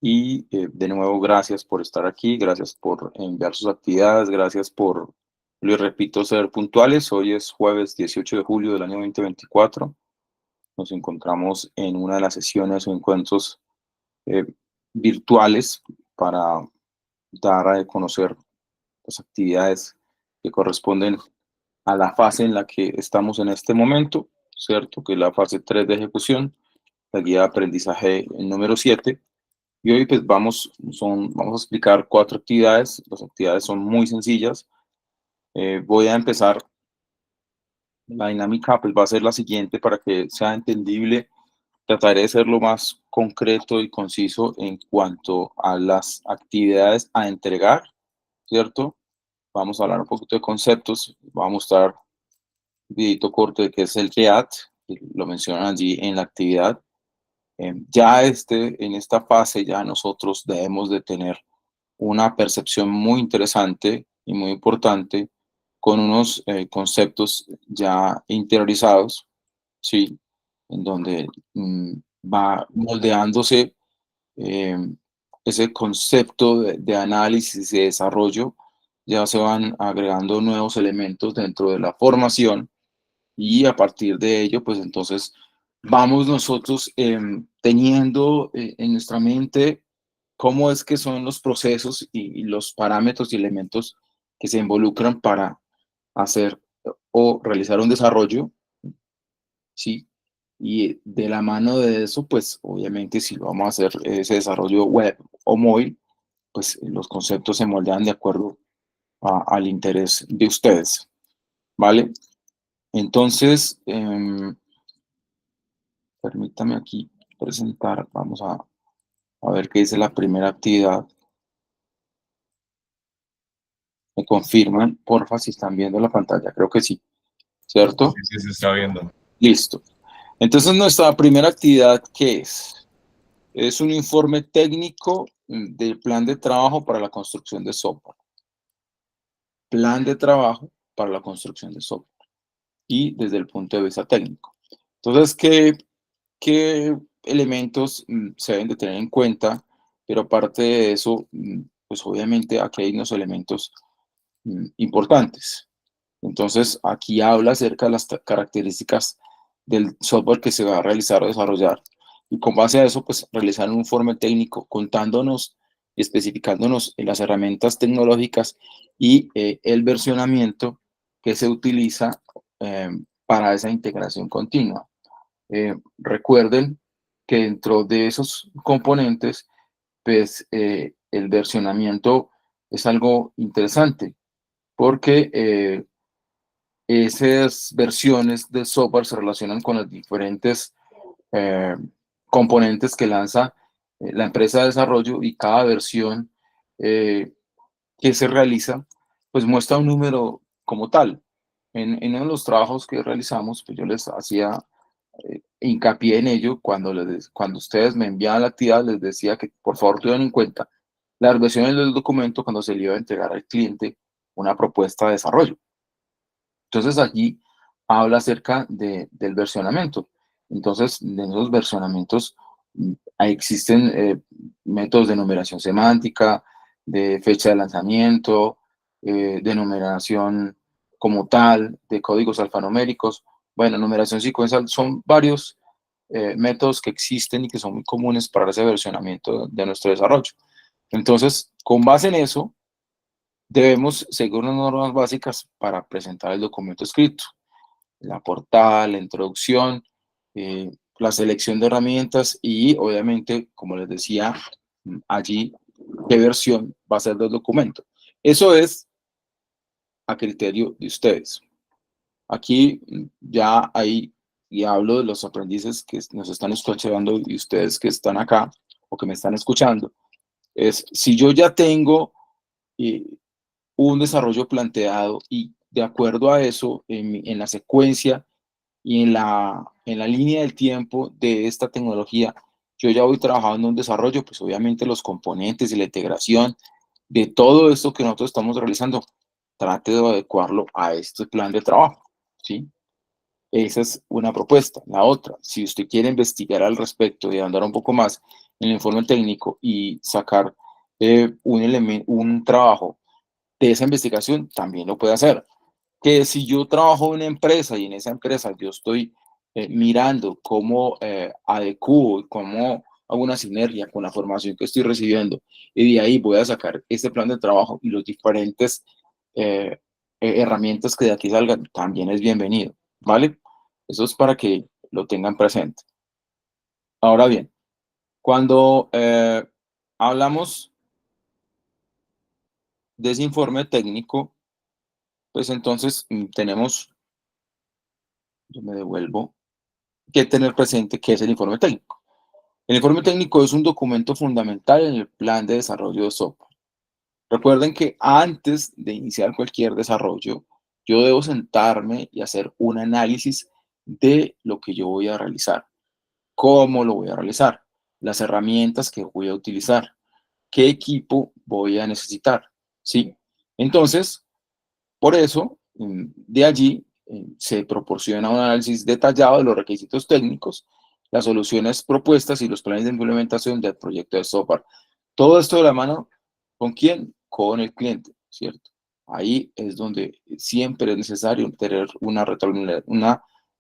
Y de nuevo, gracias por estar aquí, gracias por enviar sus actividades, gracias por, les repito, ser puntuales. Hoy es jueves 18 de julio del año 2024. Nos encontramos en una de las sesiones o encuentros eh, virtuales para dar a conocer las actividades que corresponden a la fase en la que estamos en este momento, ¿cierto? Que es la fase 3 de ejecución, la guía de aprendizaje número 7. Y hoy pues vamos a explicar 4 actividades. Las actividades son muy sencillas. Voy a empezar. La dinámica pues va a ser la siguiente para que sea entendible. Trataré de ser lo más concreto y conciso en cuanto a las actividades a entregar, ¿cierto? Vamos a hablar un poquito de conceptos. Voy a mostrar un videito corto de qué es el REACT, lo mencionan allí en la actividad. Ya en esta fase ya nosotros debemos de tener una percepción muy interesante y muy importante con unos conceptos ya interiorizados, ¿sí? En donde va moldeándose eh, ese concepto de análisis y de desarrollo, ya se van agregando nuevos elementos dentro de la formación y a partir de ello, pues entonces vamos nosotros teniendo en nuestra mente cómo es que son los procesos y los parámetros y elementos que se involucran para hacer o realizar un desarrollo, ¿sí? Y de la mano de eso, pues obviamente si lo vamos a hacer ese desarrollo web o móvil, pues los conceptos se moldean de acuerdo al interés de ustedes, ¿vale? Entonces, permítame aquí presentar, vamos a ver qué dice la primera actividad. Me confirman, porfa, si están viendo la pantalla. Creo que sí, ¿cierto? Sí, sí, se está viendo. Listo. Entonces, nuestra primera actividad, ¿qué es? Es un informe técnico del plan de trabajo para la construcción de software. Plan de trabajo para la construcción de software. Y desde el punto de vista técnico. Entonces, ¿qué elementos se deben de tener en cuenta? Pero aparte de eso, pues obviamente aquí hay unos elementos importantes. Entonces, aquí habla acerca de las características del software que se va a realizar o desarrollar. Y con base a eso, pues realizar un informe técnico contándonos y especificándonos las herramientas tecnológicas y el versionamiento que se utiliza para esa integración continua. Recuerden que dentro de esos componentes, pues el versionamiento es algo interesante porque esas versiones de software se relacionan con los diferentes eh, componentes que lanza la empresa de desarrollo y cada versión que se realiza, pues muestra un número como tal. En uno de los trabajos que realizamos, pues yo les hacía hincapié en ello cuando ustedes me enviaban la actividad, les decía que por favor tuvieran en cuenta las versiones del documento cuando se le iba a entregar al cliente una propuesta de desarrollo. Entonces allí habla acerca del versionamiento. Entonces, de esos versionamientos existen métodos de numeración semántica, de fecha de lanzamiento, de numeración como tal, de códigos alfanuméricos. Bueno, numeración secuencial son varios métodos que existen y que son muy comunes para ese versionamiento de nuestro desarrollo. Entonces, con base en eso, debemos seguir unas normas básicas para presentar el documento escrito. La portada, la introducción, la selección de herramientas y obviamente, como les decía, allí qué versión va a ser del documento. Eso es a criterio de ustedes. Aquí ya hay, y hablo de los aprendices que nos están escuchando y ustedes que están acá o que me están escuchando, es si yo ya tengo eh, un desarrollo planteado y de acuerdo a eso, en la secuencia y en la línea del tiempo de esta tecnología, yo ya voy trabajando en un desarrollo, pues obviamente los componentes y la integración de todo esto que nosotros estamos realizando, trate de adecuarlo a este plan de trabajo, ¿sí? Esa es una propuesta. La otra, si usted quiere investigar al respecto y andar un poco más en el informe técnico y sacar un trabajo de esa investigación, también lo puede hacer. Que si yo trabajo en una empresa y en esa empresa yo estoy mirando cómo adecuo, cómo hago una sinergia con la formación que estoy recibiendo y de ahí voy a sacar este plan de trabajo y los diferentes eh, herramientas que de aquí salgan, también es bienvenido, ¿vale? Eso es para que lo tengan presente. Ahora bien, cuando hablamos de ese informe técnico, pues entonces tenemos, yo me devuelvo, que tener presente qué es el informe técnico. El informe técnico es un documento fundamental en el plan de desarrollo de software. Recuerden que antes de iniciar cualquier desarrollo, yo debo sentarme y hacer un análisis de lo que yo voy a realizar, cómo lo voy a realizar, las herramientas que voy a utilizar, qué equipo voy a necesitar, ¿sí? Entonces, por eso, de allí se proporciona un análisis detallado de los requisitos técnicos, las soluciones propuestas y los planes de implementación del proyecto de software. Todo esto de la mano, ¿con quién? Con el cliente, ¿cierto? Ahí es donde siempre es necesario tener una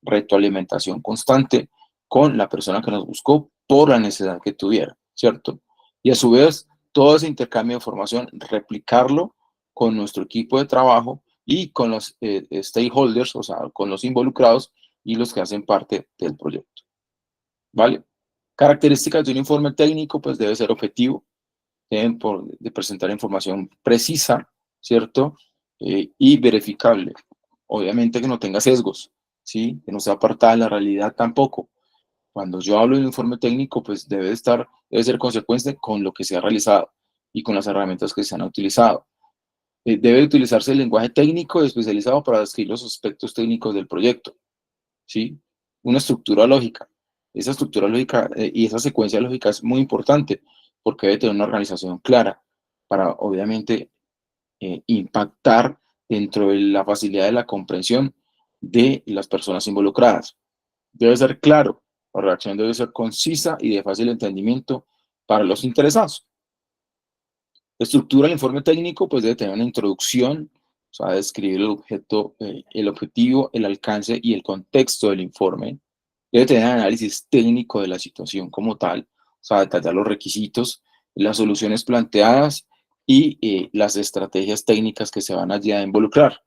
retroalimentación constante con la persona que nos buscó por la necesidad que tuviera, ¿cierto? Y a su vez, todo ese intercambio de información, replicarlo con nuestro equipo de trabajo y con los stakeholders, o sea, con los involucrados y los que hacen parte del proyecto. ¿Vale? Características de un informe técnico, pues debe ser objetivo, deben de presentar información precisa, ¿cierto? Y verificable. Obviamente que no tenga sesgos, ¿sí? Que no sea apartada de la realidad tampoco. Cuando yo hablo de un informe técnico, pues debe ser consecuente con lo que se ha realizado y con las herramientas que se han utilizado. Debe utilizarse el lenguaje técnico especializado para describir los aspectos técnicos del proyecto, ¿sí? Una estructura lógica. Esa estructura lógica y esa secuencia lógica es muy importante porque debe tener una organización clara para, obviamente, impactar dentro de la facilidad de la comprensión de las personas involucradas. Debe ser claro, la redacción debe ser concisa y de fácil entendimiento para los interesados. La estructura del informe técnico pues debe tener una introducción, o sea, describir el objeto, el objetivo, el alcance y el contexto del informe. Debe tener análisis técnico de la situación como tal, o sea, detallar los requisitos, las soluciones planteadas y las estrategias técnicas que se van allí a involucrar.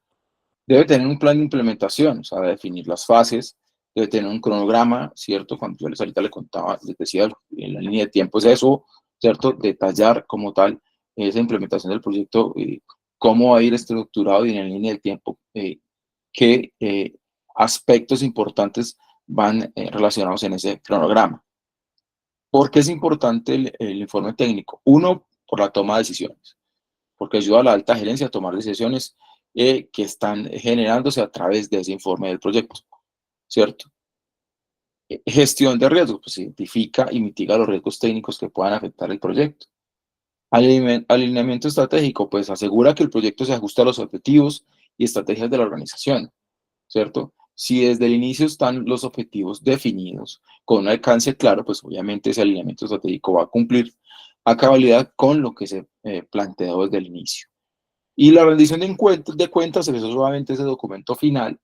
Debe tener un plan de implementación, o sea, definir las fases, debe tener un cronograma, ¿cierto? Cuando yo les ahorita le contaba, les decía, en la línea de tiempo es eso, ¿cierto? Detallar como tal esa implementación del proyecto, cómo va a ir estructurado y en la línea del tiempo, qué aspectos importantes van relacionados en ese cronograma. ¿Por qué es importante el informe técnico? Uno, por la toma de decisiones, porque ayuda a la alta gerencia a tomar decisiones que están generándose a través de ese informe del proyecto, ¿cierto? Gestión de riesgos, pues identifica y mitiga los riesgos técnicos que puedan afectar el proyecto. Alineamiento estratégico, pues asegura que el proyecto se ajusta a los objetivos y estrategias de la organización, ¿cierto? Si desde el inicio están los objetivos definidos con un alcance claro, pues obviamente ese alineamiento estratégico va a cumplir a cabalidad con lo que se planteó desde el inicio. Y la rendición de cuentas es solamente ese documento final,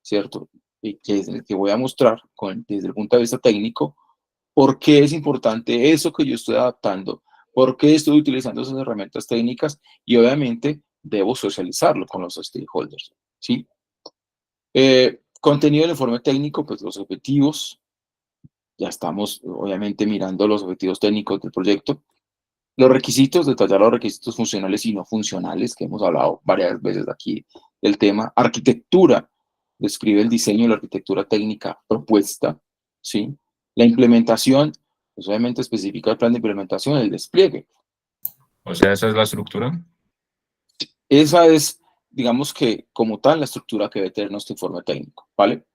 ¿cierto? Y que es el que voy a mostrar desde el punto de vista técnico, por qué es importante eso que yo estoy adaptando, por qué estoy utilizando esas herramientas técnicas y obviamente debo socializarlo con los stakeholders, ¿sí? Contenido del informe técnico, pues los objetivos, ya estamos obviamente mirando los objetivos técnicos del proyecto. Los requisitos, detallar los requisitos funcionales y no funcionales, que hemos hablado varias veces aquí del tema. Arquitectura, describe el diseño y la arquitectura técnica propuesta, ¿sí? La implementación, pues obviamente especifica el plan de implementación, el despliegue. O sea, esa es la estructura. Esa es, digamos que como tal, la estructura que debe tener nuestro informe técnico, ¿vale?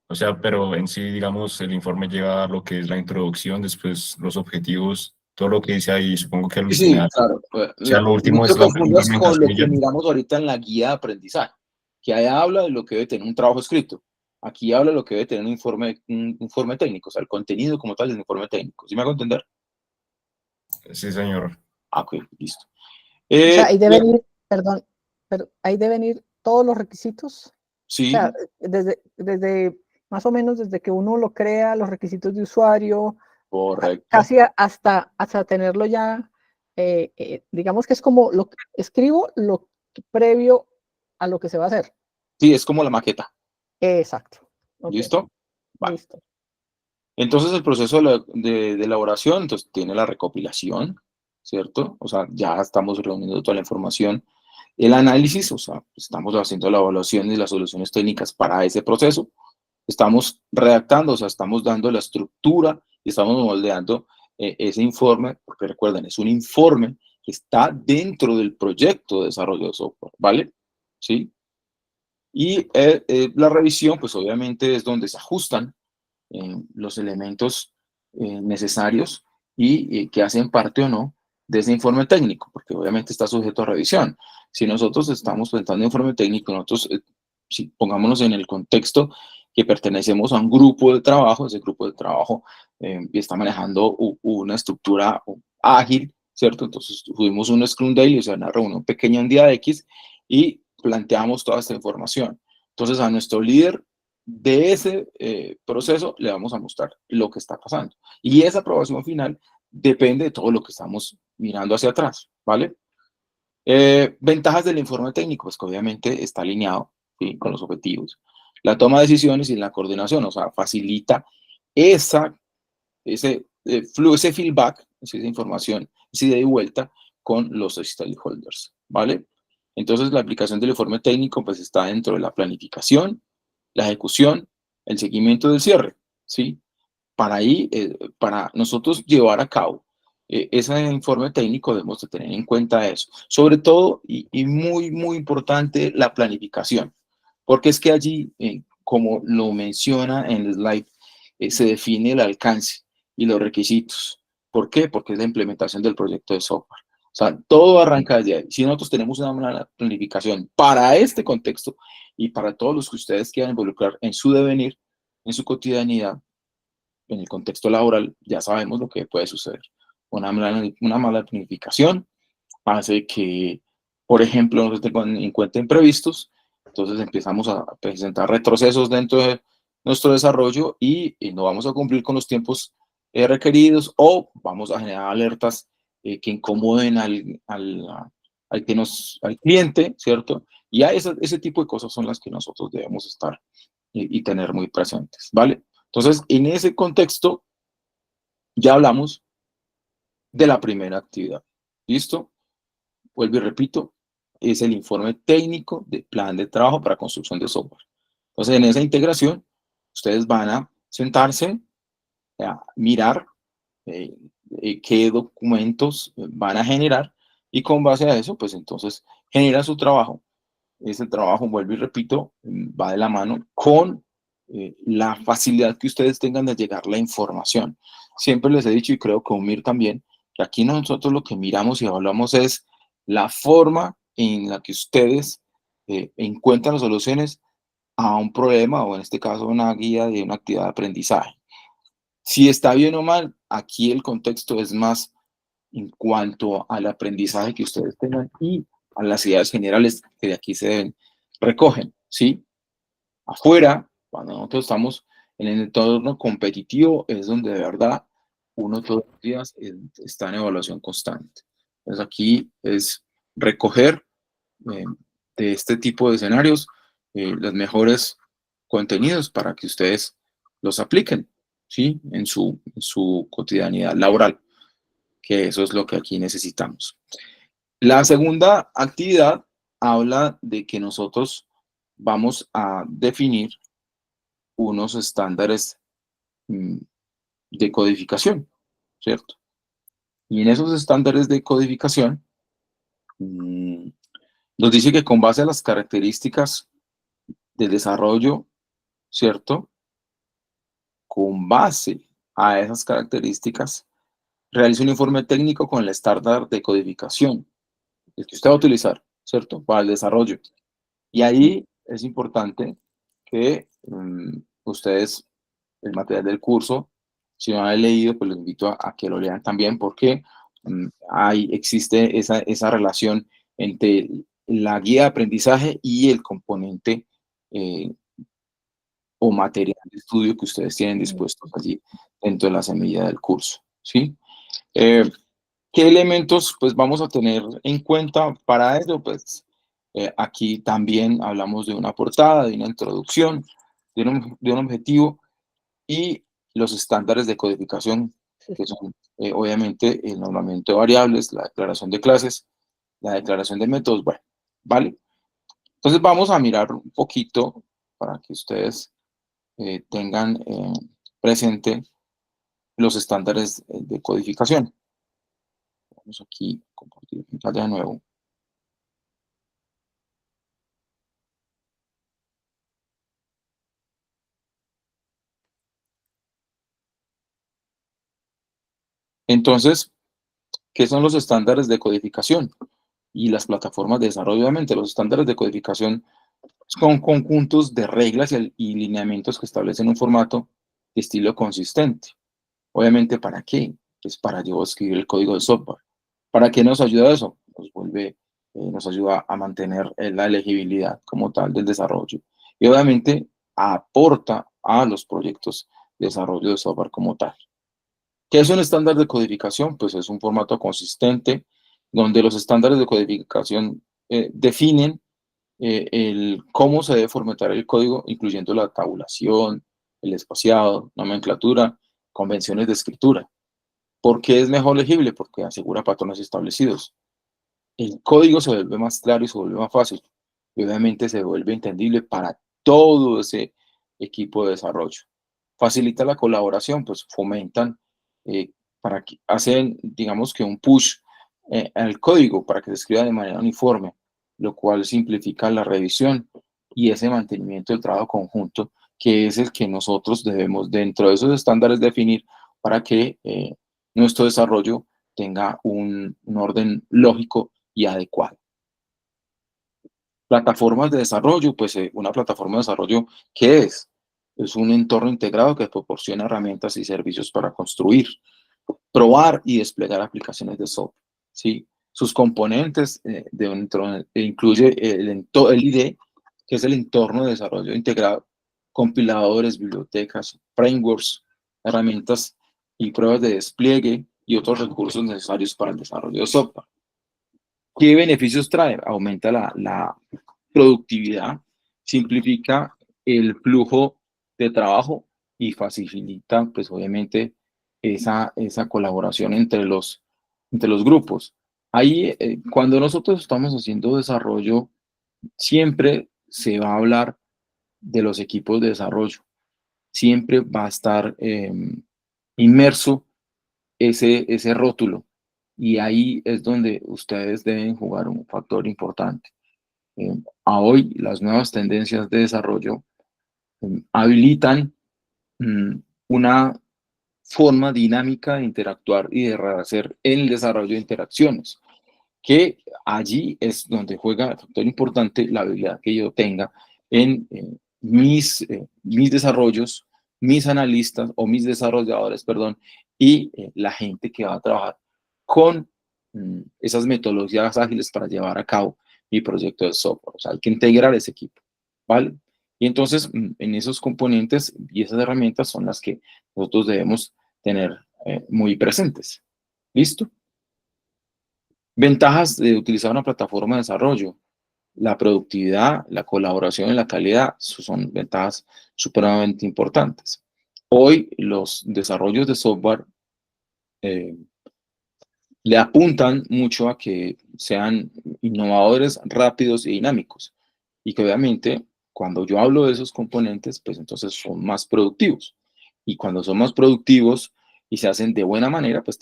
O sea, pero en sí, digamos, el informe lleva lo que es la introducción, después los objetivos, todo lo que dice ahí, supongo que al Sí, sí, final. claro. O sea, lo No último te es la confundas con implementación lo y que ya. miramos ahorita en la guía de aprendizaje, que ahí habla de lo que debe tener un trabajo escrito. Aquí habla de lo que debe tener un informe técnico, o sea, el contenido como tal del informe técnico. ¿Sí me hago entender? Sí, señor. Ok, listo. O sea, ahí Bien, deben ir, perdón, pero ahí deben ir todos los requisitos. O sea, sí, desde más o menos desde que uno lo crea, los requisitos de usuario, correcto. casi hasta tenerlo ya, digamos que es como lo que escribo lo previo a lo que se va a hacer. Sí, es como la maqueta. Exacto. Ok, ¿Listo? Vale. listo. Entonces el proceso de elaboración, entonces tiene la recopilación, ¿cierto? O sea, ya estamos reuniendo toda la información. El análisis, o sea, estamos haciendo la evaluación y las soluciones técnicas para ese proceso. Estamos redactando, o sea, estamos dando la estructura y estamos moldeando ese informe, porque recuerden, es un informe que está dentro del proyecto de desarrollo de software, ¿vale? ¿Sí? Y la revisión, pues obviamente es donde se ajustan los elementos necesarios y que hacen parte o no de ese informe técnico, porque obviamente está sujeto a revisión. Si nosotros estamos presentando un informe técnico, nosotros, si pongámonos en el contexto que pertenecemos a un grupo de trabajo, ese grupo de trabajo está manejando una estructura ágil, ¿cierto? Entonces tuvimos un Scrum Daily, o sea, una reunión pequeña un día X y planteamos toda esta información. Entonces a nuestro líder de ese proceso le vamos a mostrar lo que está pasando. Y esa aprobación final depende de todo lo que estamos mirando hacia atrás, ¿vale? Ventajas del informe técnico, pues que obviamente está alineado, ¿sí?, con los objetivos. La toma de decisiones y la coordinación, o sea, facilita ese feedback, esa información, esa ida y vuelta con los stakeholders, ¿vale? Entonces, la aplicación del informe técnico pues está dentro de la planificación, la ejecución, el seguimiento del cierre, ¿sí? Para ahí, para nosotros llevar a cabo ese informe técnico debemos de tener en cuenta eso. Sobre todo, y muy, muy importante, la planificación. Porque es que allí, como lo menciona en el slide, se define el alcance y los requisitos. ¿Por qué? Porque es la implementación del proyecto de software. O sea, todo arranca desde ahí. Si nosotros tenemos una planificación para este contexto y para todos los que ustedes quieran involucrar en su devenir, en su cotidianidad, en el contexto laboral, ya sabemos lo que puede suceder. Una mala planificación hace que, por ejemplo, no se tengan en cuenta imprevistos, entonces empezamos a presentar retrocesos dentro de nuestro desarrollo y no vamos a cumplir con los tiempos requeridos o vamos a generar alertas que incomoden al cliente, ¿cierto? Y a ese tipo de cosas son las que nosotros debemos estar y tener muy presentes, ¿vale? Entonces, en ese contexto, ya hablamos de la primera actividad. ¿Listo? Vuelvo y repito, es el informe técnico de plan de trabajo para construcción de software. Entonces, en esa integración, ustedes van a sentarse a mirar qué documentos van a generar y con base a eso, pues entonces genera su trabajo. Ese trabajo, vuelvo y repito, va de la mano con la facilidad que ustedes tengan de llegar la información. Siempre les he dicho, y creo que Umir también, que aquí nosotros lo que miramos y evaluamos es la forma en la que ustedes encuentran las soluciones a un problema o en este caso una guía de una actividad de aprendizaje. Si está bien o mal, aquí el contexto es más en cuanto al aprendizaje que ustedes tengan y a las ideas generales que de aquí se recogen, ¿sí? Afuera, cuando nosotros estamos en el entorno competitivo, es donde de verdad uno todos los días está en evaluación constante. Entonces aquí es recoger eh, de este tipo de escenarios los mejores contenidos para que ustedes los apliquen, ¿sí? En su cotidianidad laboral, que eso es lo que aquí necesitamos. La segunda actividad habla de que nosotros vamos a definir unos estándares mm, de codificación, ¿cierto? Y en esos estándares de codificación nos dice que con base a las características del desarrollo, ¿cierto? Con base a esas características, realiza un informe técnico con el estándar de codificación, el que usted va a utilizar, ¿cierto? Para el desarrollo. Y ahí es importante que ustedes, el material del curso, si no lo han leído, pues les invito a que lo lean también, porque existe esa relación entre la guía de aprendizaje y el componente o material de estudio que ustedes tienen dispuestos allí dentro de la semilla del curso, ¿sí? ¿Qué elementos pues vamos a tener en cuenta para ello? Pues aquí también hablamos de una portada, de una introducción, de un objetivo y los estándares de codificación, que son obviamente el nombramiento de variables, la declaración de clases, la declaración de métodos, bueno, ¿vale? Entonces vamos a mirar un poquito para que ustedes tengan presente los estándares de codificación. Vamos aquí a compartir pantalla de nuevo. Entonces, ¿qué son los estándares de codificación? Y las plataformas de desarrollo, obviamente, los estándares de codificación son conjuntos de reglas y lineamientos que establecen un formato de estilo consistente. Obviamente, ¿para qué? Pues para yo escribir el código de software. ¿Para qué nos ayuda eso? Nos ayuda a mantener la elegibilidad como tal del desarrollo. Y obviamente aporta a los proyectos de desarrollo de software como tal. ¿Qué es un estándar de codificación? Pues es un formato consistente donde los estándares de codificación definen cómo se debe formatar el código, incluyendo la tabulación, el espaciado, nomenclatura, convenciones de escritura. ¿Por qué es mejor legible? Porque asegura patrones establecidos. El código se vuelve más claro y se vuelve más fácil. Y obviamente se vuelve entendible para todo ese equipo de desarrollo. Facilita la colaboración, pues fomentan, hacen, digamos que un push al código para que se escriba de manera uniforme, lo cual simplifica la revisión y ese mantenimiento del trabajo conjunto, que es el que nosotros debemos dentro de esos estándares definir para que nuestro desarrollo tenga un orden lógico y adecuado. Plataformas de desarrollo, pues una plataforma de desarrollo, ¿qué es? Es un entorno integrado que proporciona herramientas y servicios para construir, probar y desplegar aplicaciones de software, ¿sí? Sus componentes incluye el IDE, que es el entorno de desarrollo integrado, compiladores, bibliotecas, frameworks, herramientas y pruebas de despliegue y otros recursos necesarios para el desarrollo de software. ¿Qué beneficios trae? Aumenta la productividad, simplifica el flujo de trabajo y facilita, pues obviamente, esa colaboración entre los grupos. Ahí, cuando nosotros estamos haciendo desarrollo, siempre se va a hablar de los equipos de desarrollo. Siempre va a estar inmerso ese rótulo. Y ahí es donde ustedes deben jugar un factor importante. A hoy, las nuevas tendencias de desarrollo habilitan una forma dinámica de interactuar y de hacer el desarrollo de interacciones, que allí es donde juega el factor importante la habilidad que yo tenga en mis desarrollos, mis analistas o mis desarrolladores, perdón, y la gente que va a trabajar con esas metodologías ágiles para llevar a cabo mi proyecto de software. O sea, hay que integrar ese equipo, ¿vale? Y entonces, en esos componentes y esas herramientas son las que nosotros debemos tener muy presentes. ¿Listo? Ventajas de utilizar una plataforma de desarrollo. La productividad, la colaboración y la calidad son ventajas supremamente importantes. Hoy los desarrollos de software le apuntan mucho a que sean innovadores, rápidos y dinámicos. Y que obviamente cuando yo hablo de esos componentes, pues entonces son más productivos. Y cuando son más productivos y se hacen de buena manera, pues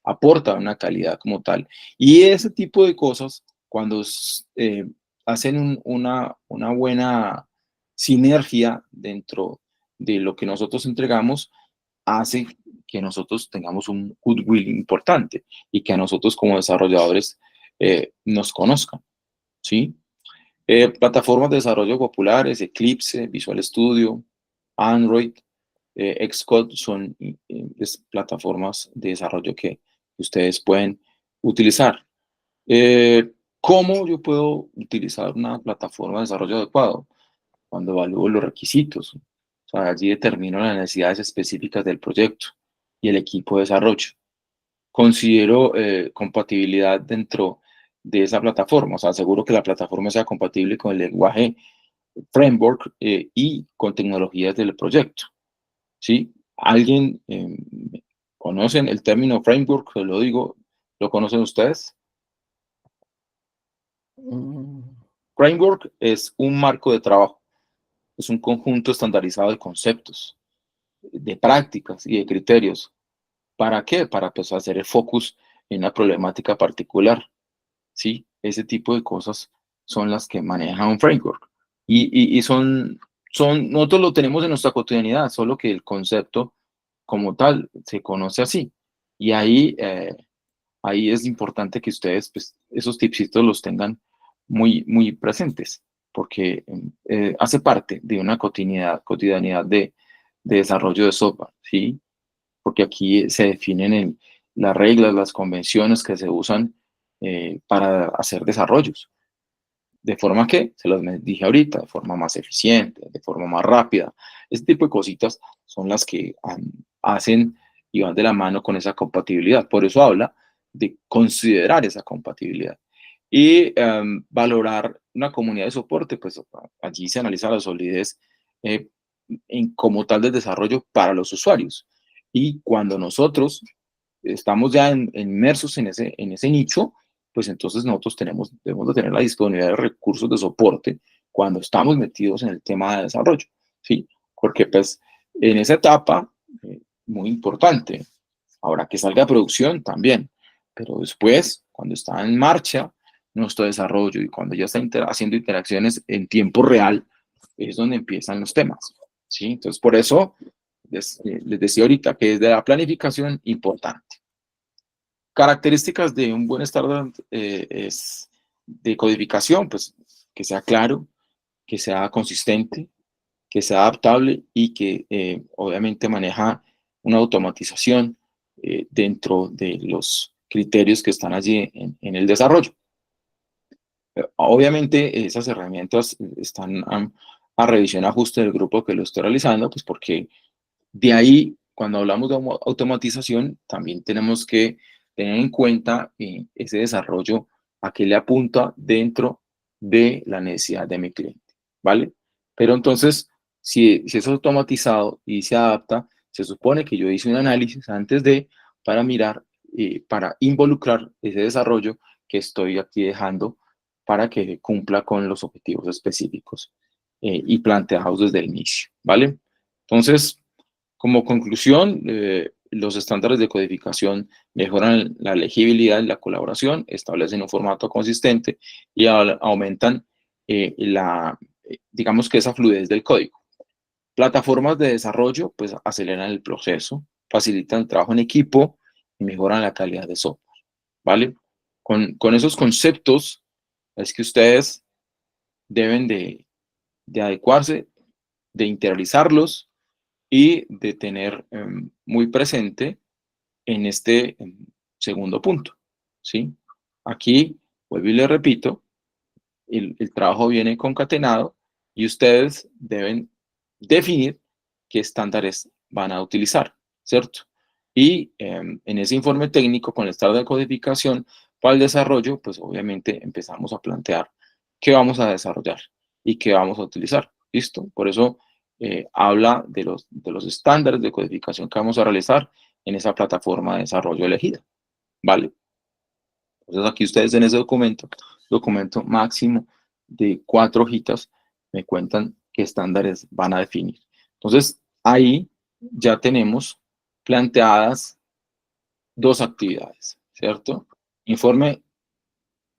aporta una calidad como tal. Y ese tipo de cosas, cuando hacen una buena sinergia dentro de lo que nosotros entregamos, hace que nosotros tengamos un goodwill importante y que a nosotros como desarrolladores nos conozcan, ¿sí? Plataformas de desarrollo populares, Eclipse, Visual Studio, Android, Xcode son plataformas de desarrollo que que ustedes pueden utilizar. ¿Cómo yo puedo utilizar una plataforma de desarrollo adecuado? Cuando evalúo los requisitos. O sea, allí determino las necesidades específicas del proyecto y el equipo de desarrollo. Considero compatibilidad dentro de esa plataforma. O sea, aseguro que la plataforma sea compatible con el lenguaje framework y con tecnologías del proyecto. ¿Sí? ¿Alguien conocen el término framework? Lo digo, ¿lo conocen ustedes? Framework es un marco de trabajo, es un conjunto estandarizado de conceptos, de prácticas y de criterios. ¿Para qué? Para pues, hacer el focus en una problemática particular. ¿Sí? Ese tipo de cosas son las que maneja un framework. Y nosotros lo tenemos en nuestra cotidianidad, solo que el concepto como tal se conoce así. Y ahí es importante que ustedes pues, esos tipsitos los tengan muy presentes, porque hace parte de una cotidianidad de desarrollo de software, ¿sí? Porque aquí se definen las reglas, las convenciones que se usan para hacer desarrollos. De forma que, se los dije ahorita, de forma más eficiente, de forma más rápida. Este tipo de cositas son las que hacen y van de la mano con esa compatibilidad. Por eso habla de considerar esa compatibilidad. Y valorar una comunidad de soporte, pues allí se analiza la solidez como tal del desarrollo para los usuarios. Y cuando nosotros estamos ya inmersos en ese nicho, pues entonces nosotros debemos de tener la disponibilidad de recursos de soporte cuando estamos metidos en el tema de desarrollo, ¿sí? Porque pues en esa etapa, muy importante, ahora que salga a producción también, pero después, cuando está en marcha nuestro desarrollo y cuando ya está haciendo interacciones en tiempo real, es donde empiezan los temas, ¿sí? Entonces, por eso les decía ahorita que desde la planificación, importante. Características de un buen estándar es de codificación, pues que sea claro, que sea consistente, que sea adaptable y que obviamente maneja una automatización dentro de los criterios que están allí en el desarrollo. Obviamente esas herramientas están a revisión ajuste del grupo que lo esté realizando, pues porque de ahí, cuando hablamos de automatización, también tenemos que tener en cuenta ese desarrollo a qué le apunta dentro de la necesidad de mi cliente, ¿vale? Pero entonces, si es automatizado y se adapta, se supone que yo hice un análisis antes para mirar, para involucrar ese desarrollo que estoy aquí dejando para que cumpla con los objetivos específicos y planteados desde el inicio, ¿vale? Entonces, como conclusión, los estándares de codificación mejoran la legibilidad y la colaboración, establecen un formato consistente y aumentan digamos que esa fluidez del código. Plataformas de desarrollo, pues aceleran el proceso, facilitan el trabajo en equipo y mejoran la calidad de software, ¿vale? Con esos conceptos es que ustedes deben de adecuarse, de interiorizarlos y de tener muy presente en este segundo punto, ¿sí? Aquí, vuelvo y le repito, el trabajo viene concatenado y ustedes deben definir qué estándares van a utilizar, ¿cierto? Y en ese informe técnico con el estándar de codificación para el desarrollo, pues obviamente empezamos a plantear qué vamos a desarrollar y qué vamos a utilizar, ¿listo? Por eso habla de los estándares de codificación que vamos a realizar en esa plataforma de desarrollo elegida, ¿vale? Entonces aquí ustedes en ese documento máximo de 4 hojitas, me cuentan qué estándares van a definir. Entonces ahí ya tenemos planteadas 2 actividades, ¿cierto? Informe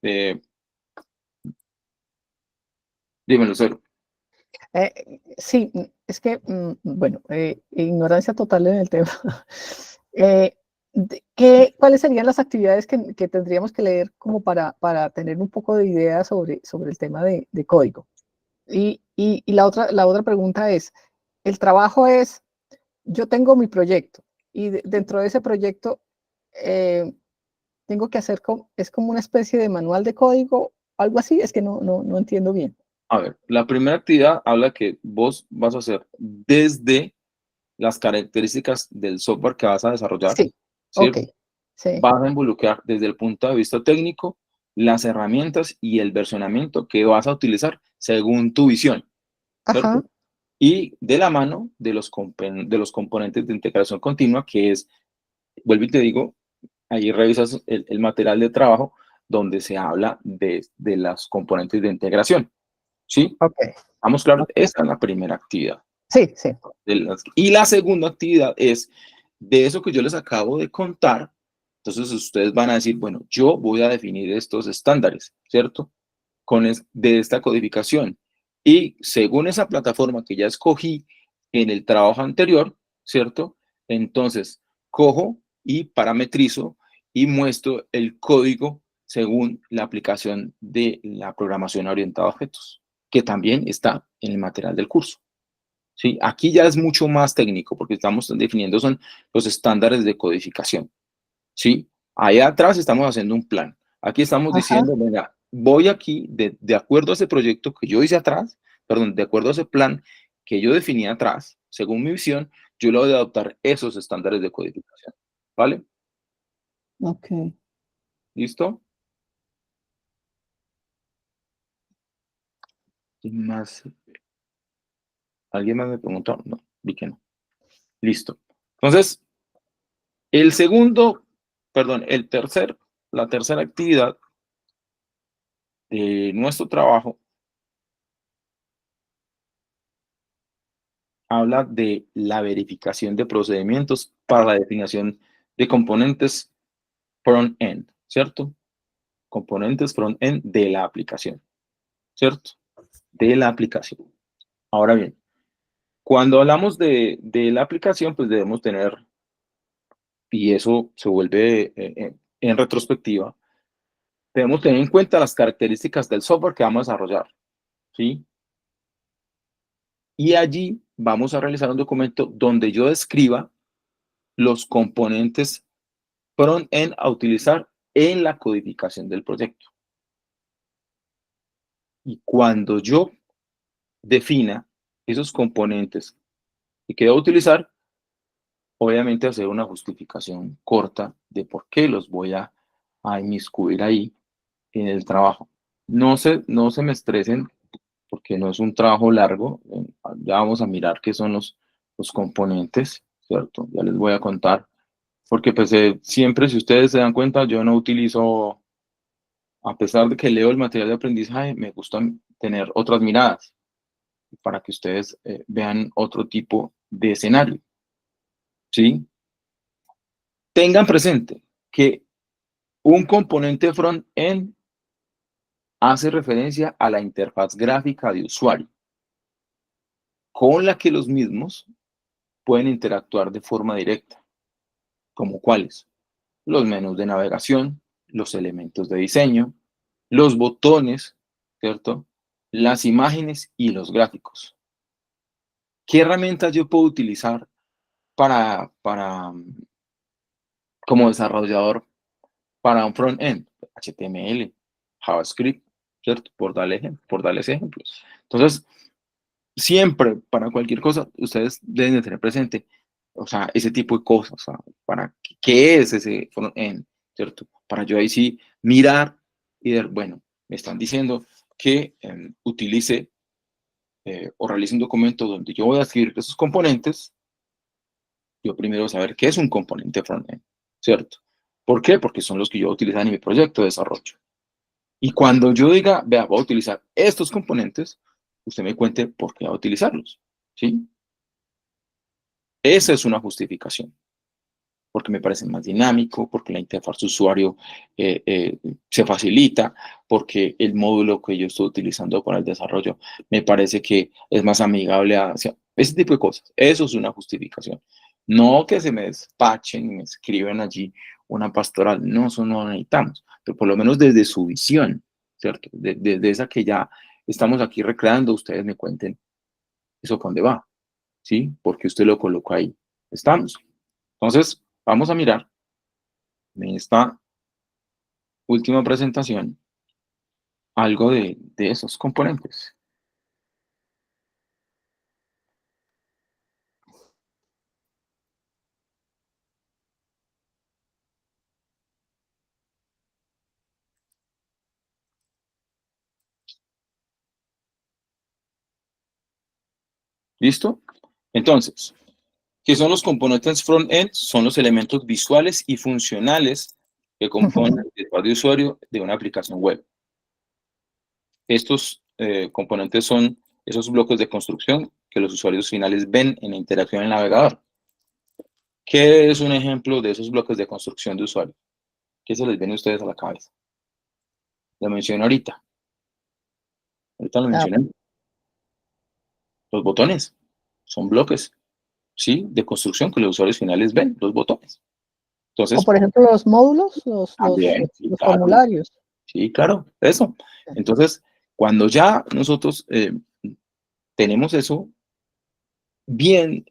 de... Dímelo, Cero. Sí, es que, bueno, ignorancia total en el tema. ¿Cuáles serían las actividades que tendríamos que leer como para tener un poco de idea sobre el tema de código? Y la otra pregunta es, el trabajo es, yo tengo mi proyecto y dentro de ese proyecto tengo que hacer, es como una especie de manual de código, algo así, es que no entiendo bien. A ver, la primera actividad habla que vos vas a hacer desde las características del software que vas a desarrollar, Sí, ok, ¿cierto? sí, Vas a involucrar desde el punto de vista técnico las herramientas y el versionamiento que vas a utilizar según tu visión, ajá, ¿cierto? Y de la mano de los componentes de integración continua, que es, vuelvo y te digo, ahí revisas el material de trabajo donde se habla de las componentes de integración, ¿sí? ok, Vamos claro, ok, esa es la primera actividad. sí, sí, Y la segunda actividad es de eso que yo les acabo de contar. Entonces ustedes van a decir, bueno, yo voy a definir estos estándares, ¿cierto? De esta codificación. Y según esa plataforma que ya escogí en el trabajo anterior, ¿cierto? Entonces cojo y parametrizo y muestro el código según la aplicación de la programación orientada a objetos, que también está en el material del curso. ¿Sí? Aquí ya es mucho más técnico porque estamos definiendo son los estándares de codificación. ¿Sí? Allá atrás estamos haciendo un plan. Aquí estamos ajá, diciendo, venga, voy aquí de acuerdo a ese proyecto que yo hice atrás, perdón, de acuerdo a ese plan que yo definí atrás, según mi visión, yo le voy a adoptar esos estándares de codificación. ¿Vale? ok. ¿Listo? ¿Quién más? ¿Alguien más me preguntó? No, vi que no. Listo. Entonces, el segundo, perdón, la tercera actividad de nuestro trabajo habla de la verificación de procedimientos para la definición de componentes front-end, ¿cierto? Componentes front-end de la aplicación, ¿cierto? De la aplicación. Ahora bien, cuando hablamos de la aplicación, pues debemos tener, y eso se vuelve en retrospectiva, debemos tener en cuenta las características del software que vamos a desarrollar, ¿sí? Y allí vamos a realizar un documento donde yo describa los componentes front-end a utilizar en la codificación del proyecto. Y cuando yo defina esos componentes que quiero utilizar, obviamente hacer una justificación corta de por qué los voy a inmiscuir ahí en el trabajo. No se me estresen porque no es un trabajo largo. Ya vamos a mirar qué son los componentes, ¿cierto? Ya les voy a contar. Porque pues siempre, si ustedes se dan cuenta, yo no utilizo, a pesar de que leo el material de aprendizaje, me gusta tener otras miradas para que ustedes vean otro tipo de escenario, ¿sí? Tengan presente que un componente front-end hace referencia a la interfaz gráfica de usuario, con la que los mismos pueden interactuar de forma directa, como cuáles: los menús de navegación, los elementos de diseño, los botones, ¿cierto? Las imágenes y los gráficos. ¿Qué herramientas yo puedo utilizar para como desarrollador para un front-end? HTML, JavaScript, ¿cierto? Por darles ejemplos. Entonces, siempre, para cualquier cosa, ustedes deben de tener presente, o sea, ese tipo de cosas, o sea, qué es ese front-end, ¿cierto? Para yo ahí sí mirar y ver, bueno, me están diciendo que utilice o realice un documento donde yo voy a escribir esos componentes. Yo primero voy a saber qué es un componente front-end, ¿cierto? ¿Por qué? Porque son los que yo voy a utilizar en mi proyecto de desarrollo. Y cuando yo diga, vea, voy a utilizar estos componentes, usted me cuente por qué va a utilizarlos, ¿sí? Esa es una justificación, porque me parece más dinámico, porque la interfaz de usuario se facilita, porque el módulo que yo estoy utilizando para el desarrollo me parece que es más amigable hacia ese tipo de cosas. Eso es una justificación. No que se me despachen y me escriban allí una pastoral, no, eso no lo necesitamos, pero por lo menos desde su visión, ¿cierto? Desde esa que ya estamos aquí recreando, ustedes me cuenten eso para dónde va, ¿sí? Porque usted lo colocó ahí. Estamos. Entonces, vamos a mirar en esta última presentación algo de esos componentes. ¿Listo? Entonces, ¿qué son los componentes front-end? Son los elementos visuales y funcionales que componen el interfaz de usuario de una aplicación web. Estos componentes son esos bloques de construcción que los usuarios finales ven en la interacción en el navegador. ¿Qué es un ejemplo de esos bloques de construcción de usuario? ¿Qué se les viene a ustedes a la cabeza? Lo mencioné ahorita. Ahorita lo mencioné. Los botones son bloques, ¿sí? De construcción que los usuarios finales ven, los botones. Entonces, O por ejemplo los módulos, los también, sí, claro, formularios. sí, claro, eso. Entonces, cuando ya nosotros tenemos eso bien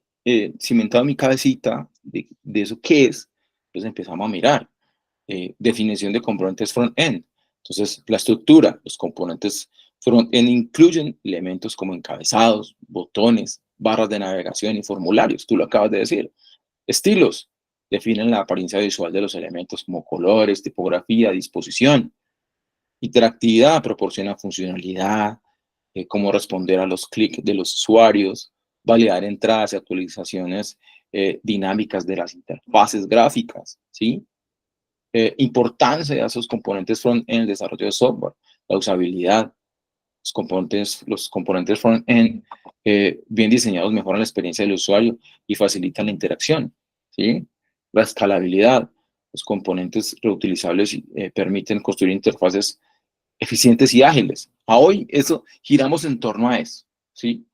cimentado en mi cabecita de eso qué es, pues empezamos a mirar. Definición de componentes front-end. Entonces, la estructura, los componentes front-end incluyen elementos como encabezados, botones, barras de navegación y formularios. Tú lo acabas de decir. Estilos definen la apariencia visual de los elementos como colores, tipografía, disposición. Interactividad proporciona funcionalidad, cómo responder a los clics de los usuarios, validar entradas y actualizaciones dinámicas de las interfaces gráficas, ¿sí? Importancia de esos componentes front en el desarrollo de software, la usabilidad, los componentes front-end bien diseñados mejoran la experiencia del usuario y facilitan la interacción, ¿sí? La escalabilidad, los componentes reutilizables permiten construir interfaces eficientes y ágiles. A hoy eso giramos en torno a eso, ¿sí?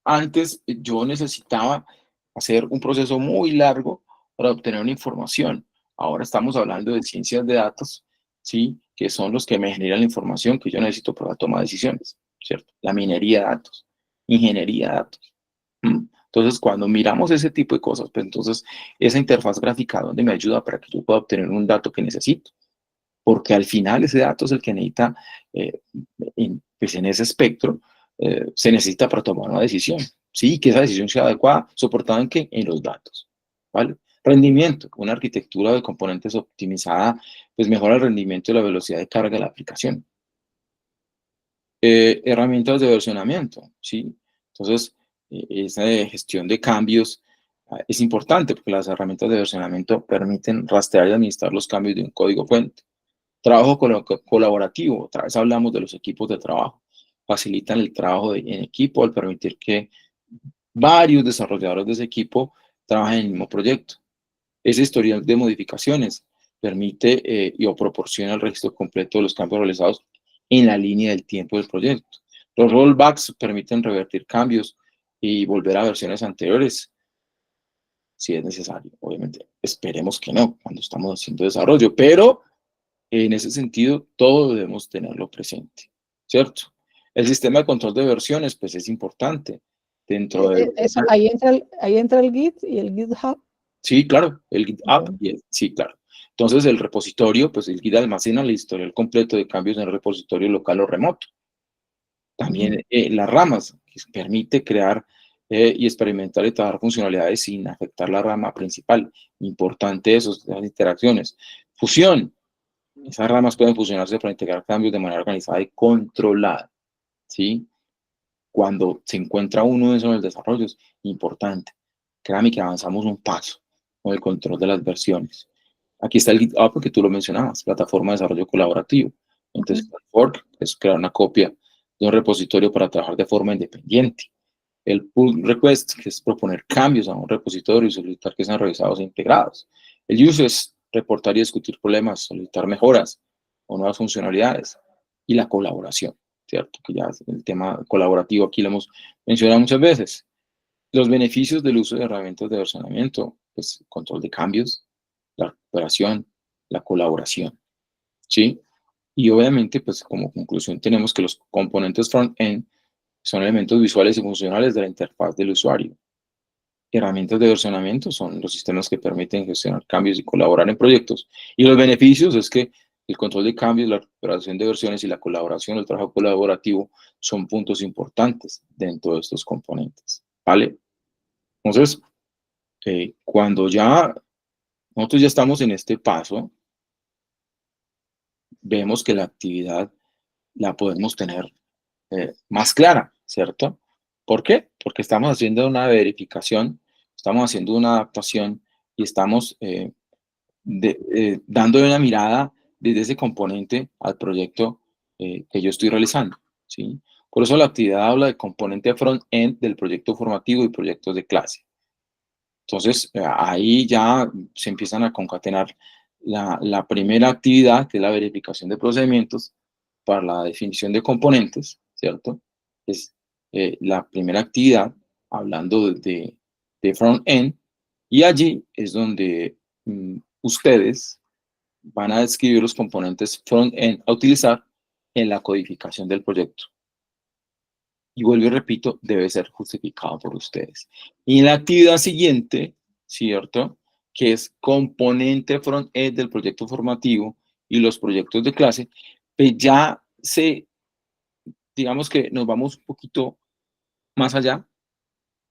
Antes yo necesitaba hacer un proceso muy largo para obtener una información. Ahora estamos hablando de ciencias de datos, ¿sí? Que son los que me generan la información que yo necesito para la toma de decisiones, ¿cierto? La minería de datos, ingeniería de datos. Entonces, cuando miramos ese tipo de cosas, pues entonces esa interfaz gráfica, ¿dónde me ayuda para que yo pueda obtener un dato que necesito? Porque al final ese dato es el que necesita, pues en ese espectro, se necesita para tomar una decisión. Sí, que esa decisión sea adecuada, soportada en qué? En los datos, ¿vale? Rendimiento, una arquitectura de componentes optimizada, pues mejora el rendimiento y la velocidad de carga de la aplicación. Herramientas de versionamiento, ¿sí? Entonces, esa gestión de cambios es importante porque las herramientas de versionamiento permiten rastrear y administrar los cambios de un código fuente. Trabajo colaborativo, otra vez hablamos de los equipos de trabajo. Facilitan el trabajo en equipo al permitir que varios desarrolladores de ese equipo trabajen en el mismo proyecto. Ese historial de modificaciones permite o proporciona el registro completo de los cambios realizados en la línea del tiempo del proyecto. Los rollbacks permiten revertir cambios y volver a versiones anteriores si es necesario. Obviamente, esperemos que no cuando estamos haciendo desarrollo, pero en ese sentido, todo debemos tenerlo presente, ¿cierto? El sistema de control de versiones, pues es importante dentro de... Eso, ahí entra el Git y el GitHub. Sí, claro, el GitHub, sí, claro. Entonces, el repositorio, pues el Git almacena el historial completo de cambios en el repositorio local o remoto. También las ramas, que permite crear y experimentar y trabajar funcionalidades sin afectar la rama principal. Importante eso, esas interacciones. Fusión, esas ramas pueden fusionarse para integrar cambios de manera organizada y controlada, ¿sí? Cuando se encuentra uno de esos en el desarrollo es importante. Créame que avanzamos un paso con el control de las versiones. Aquí está el GitHub, porque tú lo mencionabas, plataforma de desarrollo colaborativo. Entonces, el fork es crear una copia de un repositorio para trabajar de forma independiente. El pull request, que es proponer cambios a un repositorio y solicitar que sean revisados e integrados. El use es reportar y discutir problemas, solicitar mejoras o nuevas funcionalidades. Y la colaboración, ¿cierto? Que ya el tema colaborativo aquí lo hemos mencionado muchas veces. Los beneficios del uso de herramientas de versionamiento, pues control de cambios, la recuperación, la colaboración, ¿sí? Y obviamente, pues como conclusión tenemos que los componentes front-end son elementos visuales y funcionales de la interfaz del usuario. Herramientas de versionamiento son los sistemas que permiten gestionar cambios y colaborar en proyectos. Y los beneficios es que El control de cambios, la recuperación de versiones y la colaboración, el trabajo colaborativo son puntos importantes dentro de estos componentes, ¿vale? Entonces, cuando nosotros ya estamos en este paso, vemos que la actividad la podemos tener más clara, ¿cierto? ¿Por qué? Porque estamos haciendo una verificación, estamos haciendo una adaptación y estamos dándole una mirada desde ese componente al proyecto que yo estoy realizando, ¿sí? Por eso la actividad habla de componente front-end del proyecto formativo y proyectos de clase. Entonces, ahí ya se empiezan a concatenar la primera actividad, que es la verificación de procedimientos para la definición de componentes, ¿cierto? Es la primera actividad hablando de front-end, y allí es donde ustedes van a describir los componentes front-end a utilizar en la codificación del proyecto. Y vuelvo y repito, debe ser justificado por ustedes. Y en la actividad siguiente, ¿cierto? Que es componente front-end del proyecto formativo y los proyectos de clase, pues ya digamos que nos vamos un poquito más allá,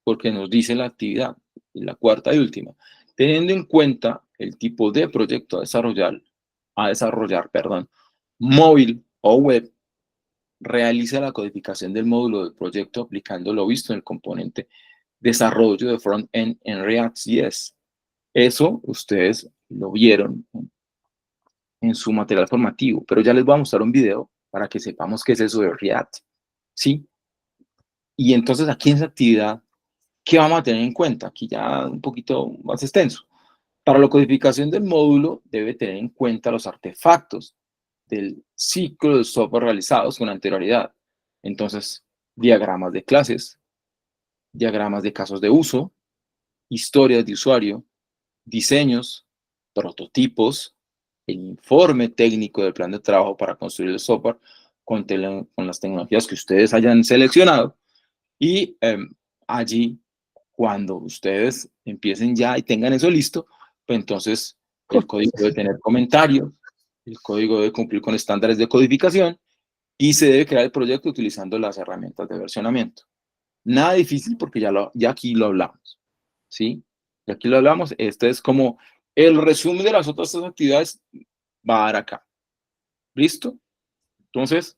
porque nos dice la actividad, la cuarta y última. Teniendo en cuenta el tipo de proyecto a desarrollar, móvil o web, realiza la codificación del módulo del proyecto aplicando lo visto en el componente desarrollo de front-end en React.js. Eso ustedes lo vieron en su material formativo, pero ya les voy a mostrar un video para que sepamos qué es eso de React, ¿sí? Y entonces aquí en esa actividad, ¿qué vamos a tener en cuenta? Aquí ya un poquito más extenso. Para la codificación del módulo debe tener en cuenta los artefactos del ciclo de software realizados con anterioridad. Entonces, diagramas de clases, diagramas de casos de uso, historias de usuario, diseños, prototipos, el informe técnico del plan de trabajo para construir el software con las tecnologías que ustedes hayan seleccionado. Y allí, cuando ustedes empiecen ya y tengan eso listo, pues entonces el código debe tener comentarios, el código debe cumplir con estándares de codificación y se debe crear el proyecto utilizando las herramientas de versionamiento. Nada difícil porque ya aquí lo hablamos, ¿sí? Y aquí lo hablamos. Este es como el resumen de las otras dos actividades, va a dar acá. ¿Listo? Entonces,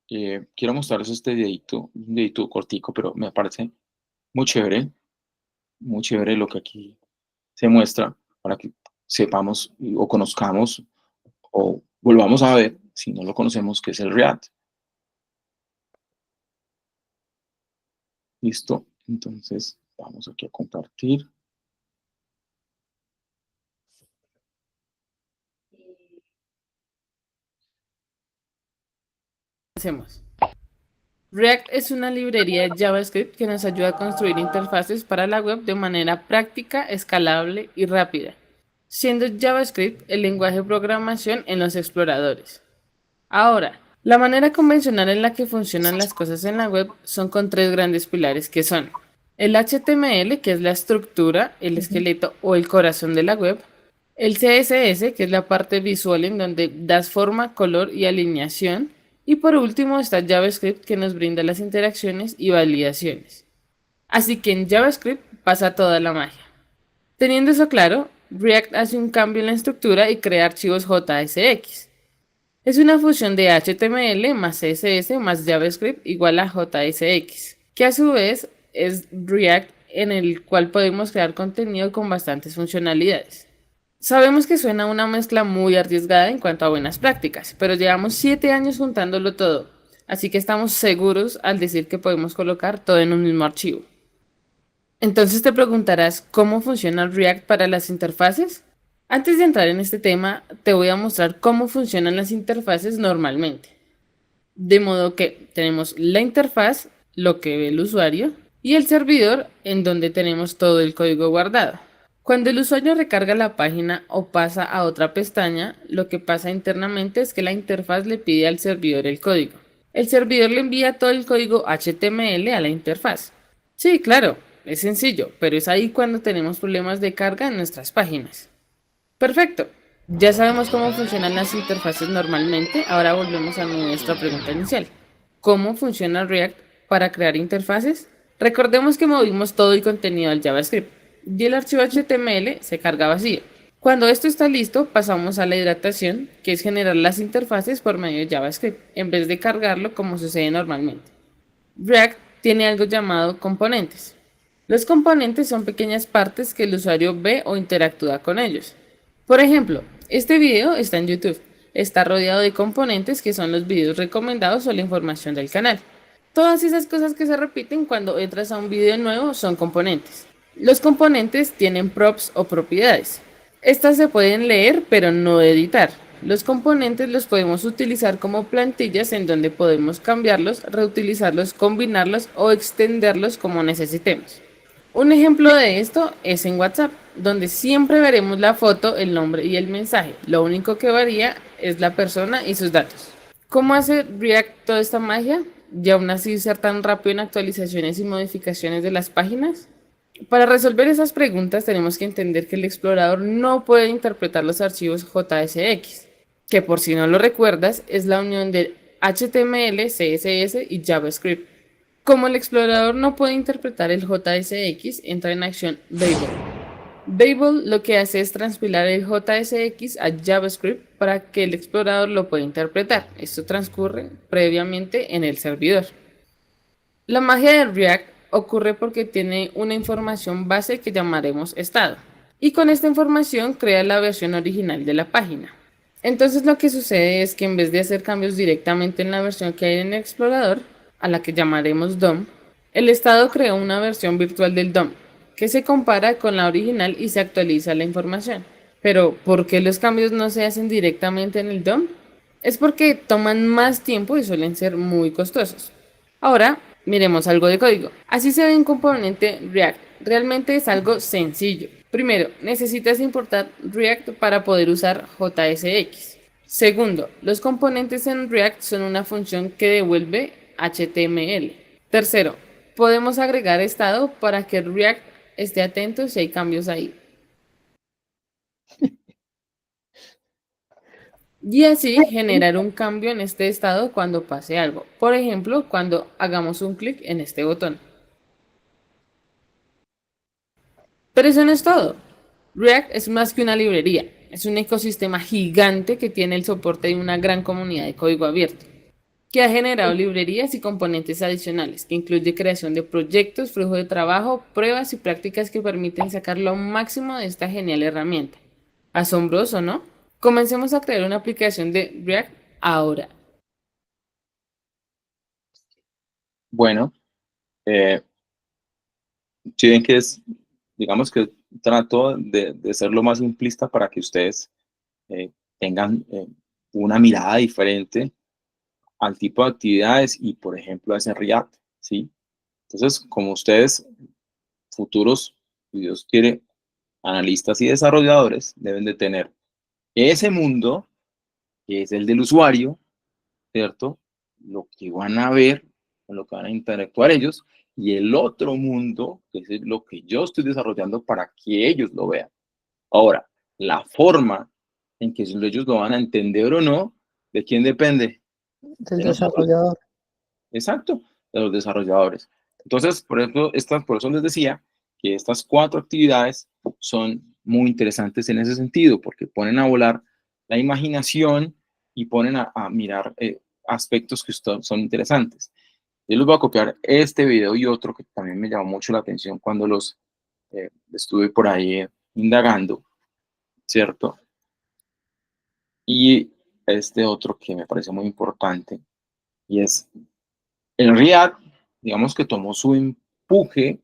quiero mostrarles este videito, un videito cortico, pero me parece muy chévere lo que aquí se muestra para que sepamos o conozcamos o volvamos a ver, si no lo conocemos, qué es el React. Listo, entonces vamos aquí a compartir. Hacemos. React es una librería de JavaScript que nos ayuda a construir interfaces para la web de manera práctica, escalable y rápida, siendo JavaScript el lenguaje de programación en los exploradores. Ahora, la manera convencional en la que funcionan las cosas en la web son con tres grandes pilares que son el HTML, que es la estructura, el esqueleto o el corazón de la web, el CSS, que es la parte visual en donde das forma, color y alineación, y por último está JavaScript, que nos brinda las interacciones y validaciones. Así que en JavaScript pasa toda la magia. Teniendo eso claro, React hace un cambio en la estructura y crea archivos JSX. Es una fusión de HTML más CSS más JavaScript igual a JSX, que a su vez es React, en el cual podemos crear contenido con bastantes funcionalidades. Sabemos que suena una mezcla muy arriesgada en cuanto a buenas prácticas, pero llevamos 7 años juntándolo todo, así que estamos seguros al decir que podemos colocar todo en un mismo archivo. Entonces te preguntarás, ¿cómo funciona React para las interfaces? Antes de entrar en este tema, te voy a mostrar cómo funcionan las interfaces normalmente. De modo que tenemos la interfaz, lo que ve el usuario, y el servidor, en donde tenemos todo el código guardado. Cuando el usuario recarga la página o pasa a otra pestaña, lo que pasa internamente es que la interfaz le pide al servidor el código. El servidor le envía todo el código HTML a la interfaz. Sí, claro, es sencillo, pero es ahí cuando tenemos problemas de carga en nuestras páginas. Perfecto. Ya sabemos cómo funcionan las interfaces normalmente, ahora volvemos a nuestra pregunta inicial. ¿Cómo funciona React para crear interfaces? Recordemos que movimos todo el contenido al JavaScript y el archivo HTML se carga vacío. Cuando esto está listo, pasamos a la hidratación, que es generar las interfaces por medio de JavaScript, en vez de cargarlo como sucede normalmente. React tiene algo llamado componentes. Los componentes son pequeñas partes que el usuario ve o interactúa con ellos. Por ejemplo, este video está en YouTube. Está rodeado de componentes que son los videos recomendados o la información del canal. Todas esas cosas que se repiten cuando entras a un video nuevo son componentes. Los componentes tienen props o propiedades. Estas se pueden leer pero no editar. Los componentes los podemos utilizar como plantillas en donde podemos cambiarlos, reutilizarlos, combinarlos o extenderlos como necesitemos. Un ejemplo de esto es en WhatsApp, donde siempre veremos la foto, el nombre y el mensaje. Lo único que varía es la persona y sus datos. ¿Cómo hace React toda esta magia? ¿Y aún así ser tan rápido en actualizaciones y modificaciones de las páginas? Para resolver esas preguntas tenemos que entender que el explorador no puede interpretar los archivos JSX, que por si no lo recuerdas es la unión de HTML, CSS y JavaScript. Como el explorador no puede interpretar el JSX, entra en acción Babel. Babel lo que hace es transpilar el JSX a JavaScript para que el explorador lo pueda interpretar. Esto transcurre previamente en el servidor. La magia de React ocurre porque tiene una información base que llamaremos estado. Y con esta información crea la versión original de la página. Entonces lo que sucede es que en vez de hacer cambios directamente en la versión que hay en el explorador, a la que llamaremos DOM, el estado crea una versión virtual del DOM, que se compara con la original y se actualiza la información. Pero, ¿por qué los cambios no se hacen directamente en el DOM? Es porque toman más tiempo y suelen ser muy costosos. Ahora, miremos algo de código. Así se ve un componente React. Realmente es algo sencillo. Primero, necesitas importar React para poder usar JSX. Segundo, los componentes en React son una función que devuelve HTML. Tercero, podemos agregar estado para que React esté atento si hay cambios ahí. Y así generar un cambio en este estado cuando pase algo. Por ejemplo, cuando hagamos un clic en este botón. Pero eso no es todo. React es más que una librería. Es un ecosistema gigante que tiene el soporte de una gran comunidad de código abierto, que ha generado librerías y componentes adicionales, que incluye creación de proyectos, flujo de trabajo, pruebas y prácticas que permiten sacar lo máximo de esta genial herramienta. Asombroso, ¿no? Comencemos a crear una aplicación de React ahora. Bueno, si ven que es, digamos que trato de ser lo más simplista para que ustedes tengan una mirada diferente al tipo de actividades y, por ejemplo, hacen React, ¿sí? Entonces, como ustedes, futuros, si Dios quiere, analistas y desarrolladores, deben de tener ese mundo, que es el del usuario, ¿cierto? Lo que van a ver, con lo que van a interactuar ellos, y el otro mundo, que es lo que yo estoy desarrollando para que ellos lo vean. Ahora, la forma en que ellos lo van a entender o no, ¿de quién depende? Del De nosotros. desarrollador. Exacto, de los desarrolladores. Entonces, por ejemplo, por eso les decía que estas 4 actividades son muy interesantes en ese sentido, porque ponen a volar la imaginación y ponen a mirar aspectos que son interesantes. Yo les voy a copiar este video y otro que también me llamó mucho la atención cuando los estuve por ahí indagando, ¿cierto? Y este otro que me parece muy importante, y es el React, digamos que tomó su empuje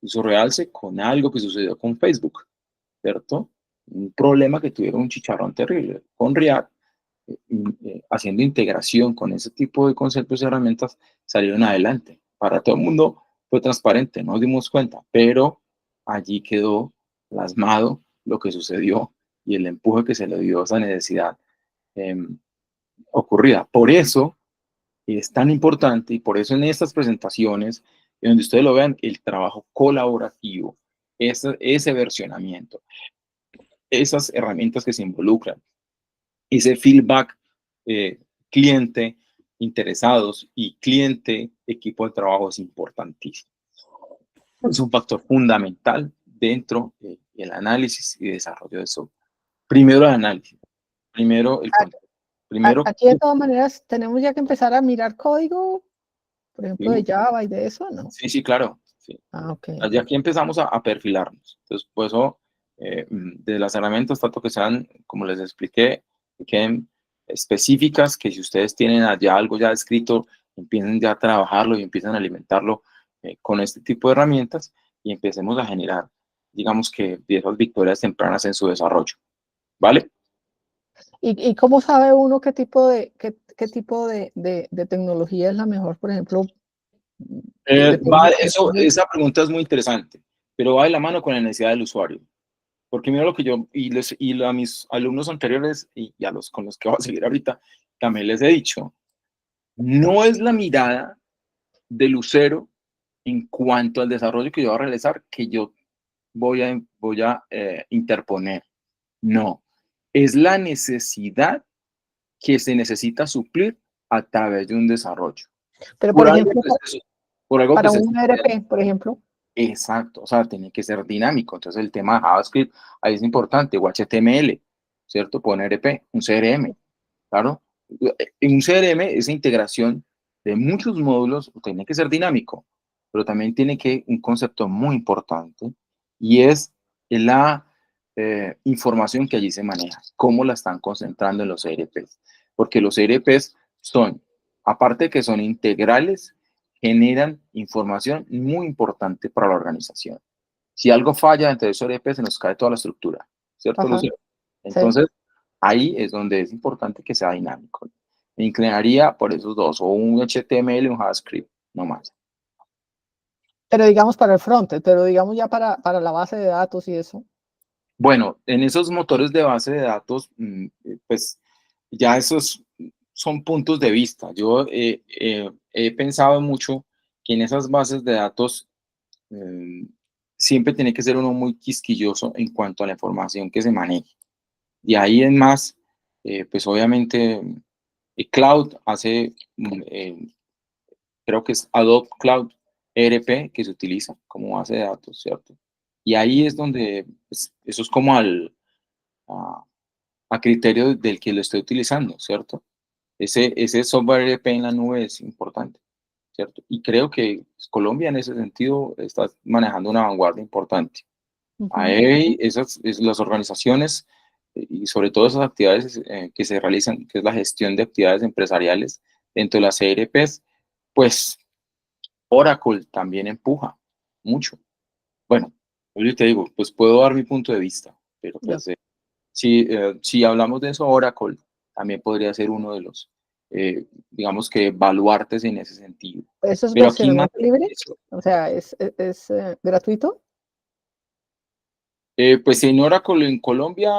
y su realce con algo que sucedió con Facebook, ¿cierto? Un problema que tuvieron un chicharrón terrible con React, haciendo integración con ese tipo de conceptos y herramientas, salieron adelante. Para todo el mundo fue transparente, no nos dimos cuenta, pero allí quedó plasmado lo que sucedió y el empuje que se le dio a esa necesidad ocurrida. Por eso es tan importante y por eso en estas presentaciones, en donde ustedes lo vean, el trabajo colaborativo, ese versionamiento. esas herramientas que se involucran, ese feedback cliente, interesados y cliente, equipo de trabajo es importantísimo. Es un factor fundamental dentro del análisis y desarrollo de software. Primero el análisis, primero el control. Primero, Aquí de todas maneras tenemos ya que empezar a mirar código, por ejemplo, de sí, Java y de eso, ¿no? sí, claro. Sí. Ok. Ya aquí empezamos a perfilarnos. Entonces, por eso, de las herramientas, tanto que sean, como les expliqué, que queden específicas, que si ustedes tienen allá algo ya escrito, empiecen ya a trabajarlo y empiecen a alimentarlo con este tipo de herramientas y empecemos a generar, digamos que, esas victorias tempranas en su desarrollo. ¿Vale? ¿Y cómo sabe uno qué tipo de tecnología es la mejor, por ejemplo? Esa pregunta es muy interesante, pero va de la mano con la necesidad del usuario. Porque mira lo que yo, y a mis alumnos anteriores y a los con los que voy a seguir ahorita, también les he dicho, no es la mirada del usuario en cuanto al desarrollo que yo voy a realizar que yo voy a interponer. No, es la necesidad que se necesita suplir a través de un desarrollo. Pero, por ejemplo, por algo para que un ERP, por ejemplo. Exacto, o sea, tiene que ser dinámico. Entonces, el tema de JavaScript ahí es importante, o HTML, ¿cierto? Poner ERP, un CRM, claro. En un CRM, esa integración de muchos módulos tiene que ser dinámico, pero también tiene que un concepto muy importante y es la información que allí se maneja, cómo la están concentrando en los ERPs. Porque los ERPs son, aparte de que son integrales, generan información muy importante para la organización. Si algo falla dentro de ese ERP, se nos cae toda la estructura, ¿cierto, Lucía? Entonces, ahí es donde es importante que sea dinámico. Me inclinaría por esos dos, o un HTML o un JavaScript, no más. Pero digamos para el frontend, pero digamos ya para la base de datos y eso. Bueno, en esos motores de base de datos, pues ya esos son puntos de vista. Yo he pensado mucho que en esas bases de datos siempre tiene que ser uno muy quisquilloso en cuanto a la información que se maneje. De ahí en más, pues obviamente Cloud hace, creo que es Adobe Cloud ERP que se utiliza como base de datos, ¿cierto? Y ahí es donde, pues, eso es como a criterio del que lo esté utilizando, ¿cierto? Ese software ERP en la nube es importante, ¿cierto? Y creo que Colombia en ese sentido está manejando una vanguardia importante. Ahí las organizaciones y sobre todo esas actividades que se realizan, que es la gestión de actividades empresariales dentro de las ERPs, pues Oracle también empuja mucho. Bueno, yo te digo, pues puedo dar mi punto de vista, pero pues si hablamos de eso, Oracle también podría ser uno de los, digamos que baluartes en ese sentido. ¿Eso es Pero aquí más, libre? O sea, ¿es gratuito? Pues en Oracle en Colombia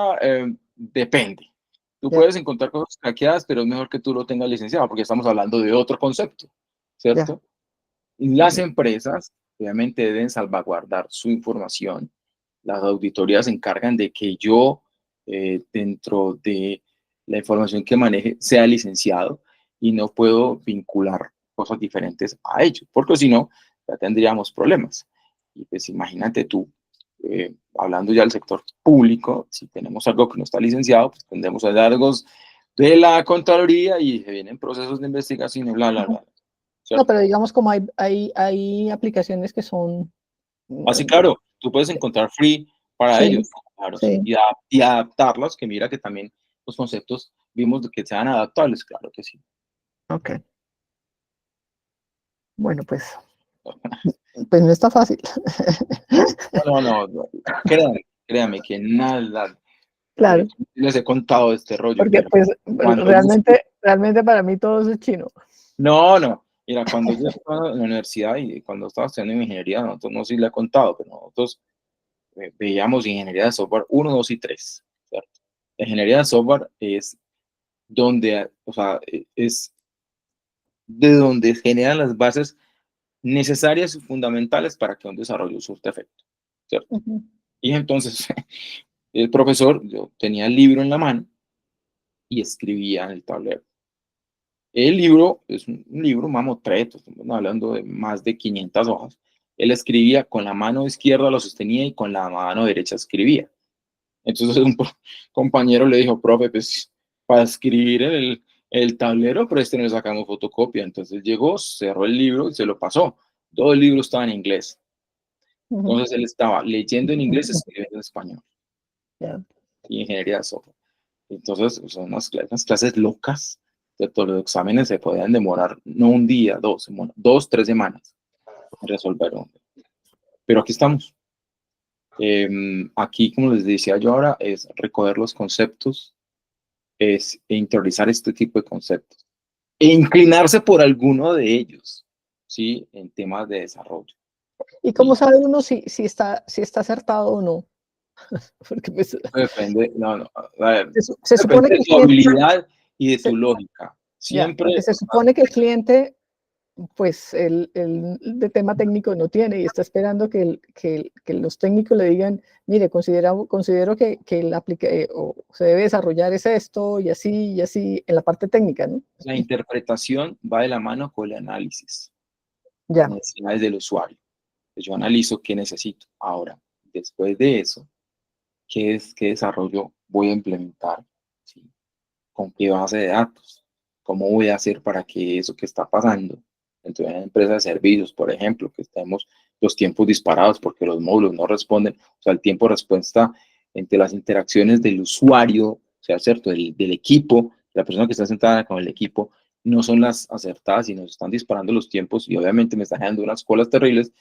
depende. Tú puedes encontrar cosas hackeadas, pero es mejor que tú lo tengas licenciado, porque estamos hablando de otro concepto, ¿cierto? Las empresas obviamente deben salvaguardar su información. Las auditorías se encargan de que yo, dentro de la información que maneje, sea licenciado y no puedo vincular cosas diferentes a ello, porque si no, ya tendríamos problemas. Y pues imagínate tú, hablando ya del sector público, si tenemos algo que no está licenciado, pues tendremos hallazgos de la Contraloría y se vienen procesos de investigación y bla, bla, bla. No, pero digamos como hay aplicaciones que son... Así, claro, tú puedes encontrar free para ellos, claro, sí. y adaptarlas, que mira que también los conceptos vimos que sean adaptables, claro que sí. Ok. Bueno, pues no está fácil. No, créame que nada, Claro. les he contado este rollo, Porque pero pues cuando realmente para mí todo eso es chino. no, mira, cuando yo estaba en la universidad y cuando estaba estudiando ingeniería, nosotros no sé si le he contado, pero nosotros veíamos ingeniería de software 1, 2 y 3, ¿cierto? La ingeniería de software es donde, o sea, es de donde generan las bases necesarias y fundamentales para que un desarrollo surta efecto, ¿cierto? Y entonces, El profesor, yo tenía el libro en la mano y escribía en el tablero. El libro es un libro mamotreto, estamos hablando de más de 500 hojas. Él escribía con la mano izquierda, lo sostenía y con la mano derecha escribía. Entonces un compañero le dijo, profe, pues para escribir en el tablero, pero le sacamos fotocopia. Entonces llegó, cerró el libro y se lo pasó. Todo el libro estaba en inglés. Entonces él estaba leyendo en inglés y escribiendo en español. Ya. Y ingeniería de software. Entonces son unas clases locas. De todos los exámenes se podían demorar, no un día, 2, 3 semanas en resolver. Pero aquí estamos. Aquí, como les decía yo ahora, es recoger los conceptos, es interiorizar este tipo de conceptos e inclinarse por alguno de ellos, ¿sí? En temas de desarrollo. ¿Y cómo sabe uno si está acertado o no? Porque pues, Depende, a ver, se supone depende que de tu habilidad y de tu lógica. ya, Siempre, porque se supone que el cliente, pues, el de tema técnico no tiene y está esperando que los técnicos le digan, mire, considero que el o se debe desarrollar es esto y así en la parte técnica, ¿no? la interpretación va de la mano con el análisis, Ya. las necesidades del usuario. Yo analizo qué necesito. Ahora, después de eso, qué desarrollo voy a implementar, ¿sí? ¿Con qué base de datos? ¿Cómo voy a hacer para que eso que está pasando dentro de una empresa de servicios, por ejemplo, que estemos los tiempos disparados porque los módulos no responden, o sea, el tiempo de respuesta entre las interacciones del usuario, o sea, cierto, del equipo, la persona que está sentada con el equipo, no son las acertadas y nos están disparando los tiempos y obviamente me están generando unas colas terribles,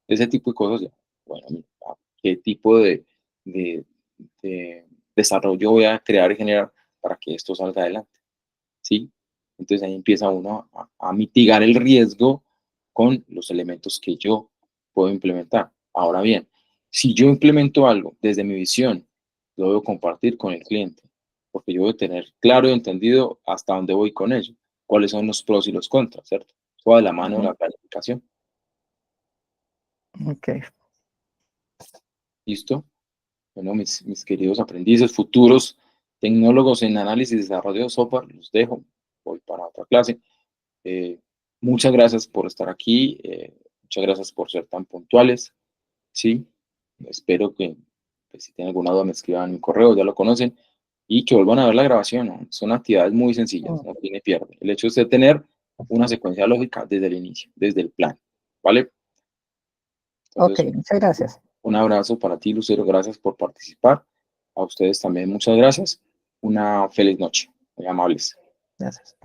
ese tipo de cosas. Bueno, ¿qué tipo de desarrollo voy a crear y generar para que esto salga adelante? ¿Sí? Entonces ahí empieza uno a mitigar el riesgo con los elementos que yo puedo implementar. Ahora bien, si yo implemento algo desde mi visión, lo debo compartir con el cliente, porque yo debo tener claro y entendido hasta dónde voy con ello, cuáles son los pros y los contras, ¿cierto? Toda de la mano de la planificación. Ok. ¿Listo? Bueno, mis queridos aprendices, futuros tecnólogos en análisis y desarrollo de software, los dejo. Voy para otra clase. Muchas gracias por estar aquí. Muchas gracias por ser tan puntuales. Sí, espero que pues, si tienen alguna duda me escriban en mi correo, ya lo conocen, y que vuelvan a ver la grabación, ¿no? Son actividades muy sencillas, no tiene pierde. El hecho es de tener una secuencia lógica desde el inicio, desde el plan, ¿vale? Entonces, Ok, muchas gracias. un abrazo para ti, Lucero, gracias por participar. A ustedes también muchas gracias. Una feliz noche, muy amables. Gracias.